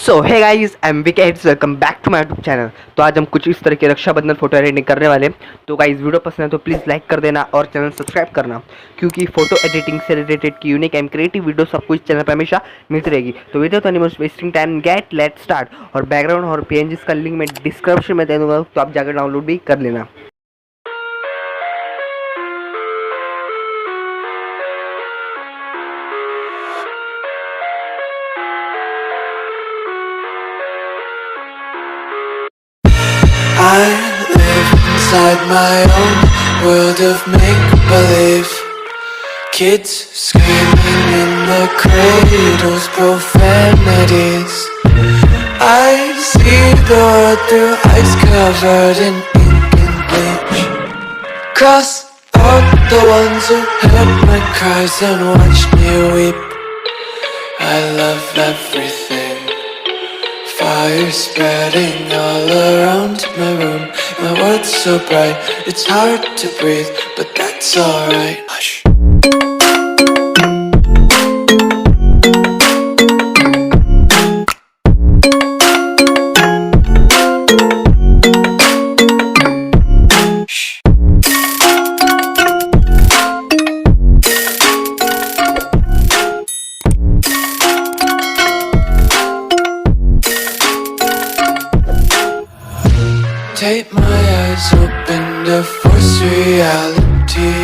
So hey guys, I am Wickets, welcome back to my YouTube channel. तो आज हम कुछ इस तरह के रक्षाबंधन फोटो एडिटिंग करने वाले हैं। तो गाइस, वीडियो पसंद है तो प्लीज़ लाइक कर देना और चैनल सब्सक्राइब करना, क्योंकि फोटो एडिटिंग से रिलेटेड की यूनिक एंड क्रिएटिव वीडियो सब कुछ चैनल पर हमेशा मिलती रहेगी। तो वीडियो तो नहीं wasting time, get let start. और बैकग्राउंड और पीएनजीस का लिंक मैं डिस्क्रिप्शन में दे दूँगा, तो आप जाकर डाउनलोड भी कर लेना। I live inside my own world of make-believe. Kids screaming in the cradles, profanities. I see the world through eyes covered in ink and bleach. Cross out the ones who heard my cries and watched me weep. I love everything. Fire spreading all around my room. My world's so bright, it's hard to breathe, but that's alright. Hush. Take my eyes open to force reality.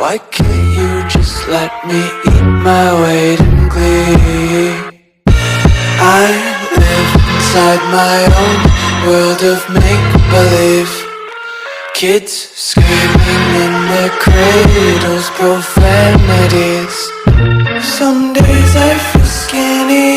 Why can't you just let me eat my weight in glee? I live inside my own world of make-believe. Kids screaming in their cradles, profanities. Some days I feel skinny